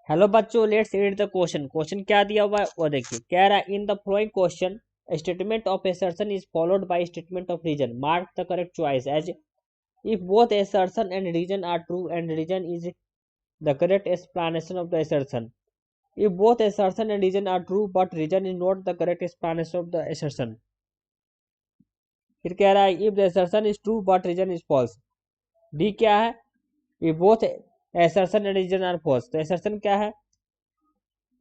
Hello बच्चों, let's read the question. Question क्या दिया हुआ है वो देखिए। कह रहा है in the following question statement of assertion is followed by statement of reason, mark the correct choice as if both assertion and reason are true and reason is the correct explanation of the assertion. If both assertion and reason are true but reason is not the correct explanation of the assertion. फिर कह रहा है if the assertion is true but reason is false. D क्या है? if both assertion and reason are false. तो assertion क्या है?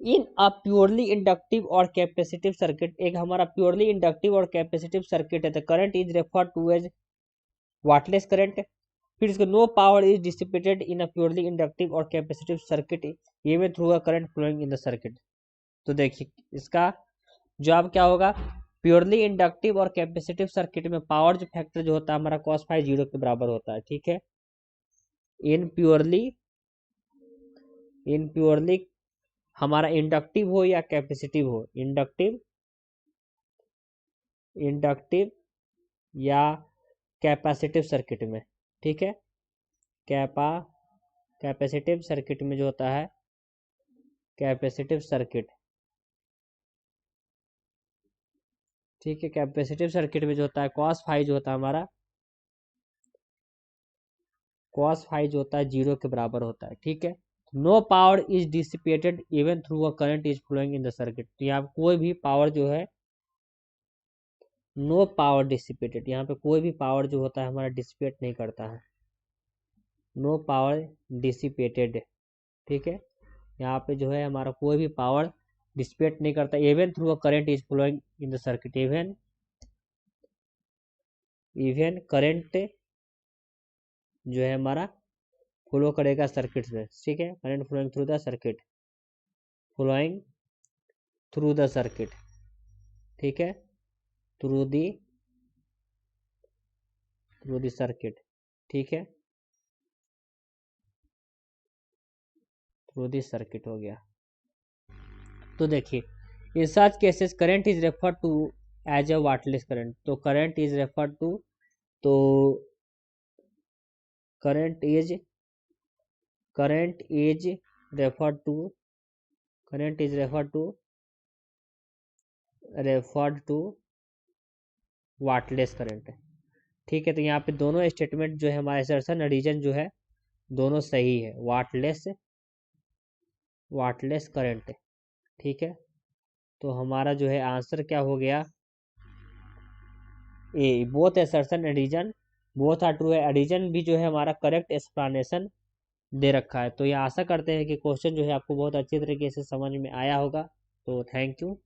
In a purely inductive और कैपेसिटिव सर्किट, एक हमारा प्योरली इंडक्टिव और कैपेसिटिव सर्किट है, तो current is refer to as wattless current. फिर इसको no power is dissipated in a purely inductive और capacitive circuit even through a current flowing in the circuit. तो देखिए इसका जवाब क्या होगा। प्योरली इंडक्टिव और कैपेसिटिव सर्किट में पावर जो फैक्टर जो होता है हमारा cos फाई 0 के बराबर होता है। ठीक है, इन प्योरली हमारा इंडक्टिव हो या कैपेसिटिव हो, इंडक्टिव या कैपेसिटिव सर्किट में। ठीक है, कैपेसिटिव सर्किट में जो होता है, कैपेसिटिव सर्किट, ठीक है, कैपेसिटिव सर्किट में जो होता है cos फाई जो होता है हमारा, cos फाई जो होता है 0 के बराबर होता है। ठीक है, no power is dissipated even through a current is flowing in the circuit. तो यहाँ कोई भी पावर जो है, नो पावर डिसिपेटेड, यहाँ पे कोई भी पावर जो होता है हमारा डिसिपेट नहीं करता है, नो पावर डिसिपेटेड। ठीक है, यहाँ पे जो है हमारा कोई भी पावर डिसिपेट नहीं करता even through a current is flowing in the circuit, even current जो है हमारा फ्लो करेगा सर्किट से। ठीक है, current flowing through the circuit, flowing through the circuit. ठीक है, थ्रू दी सर्किट। ठीक है, थ्रू दी सर्किट हो गया। तो देखिए in such cases current is refer to as a wattless current. तो करंट इज रेफर टू, तो current is refer to wattless current. ठीक है, तो यहाँ पे दोनों स्टेटमेंट जो है हमारे असर्शन रीजन जो है दोनों सही है, वाटलेस करंट। ठीक है, तो हमारा जो है आंसर क्या हो गया, A both assertion and reason both are true है। रीजन भी जो है हमारा करेक्ट एक्सप्लेनेशन दे रखा है। तो ये आशा करते हैं कि क्वेश्चन जो है आपको बहुत अच्छी तरीके से समझ में आया होगा। तो थैंक यू।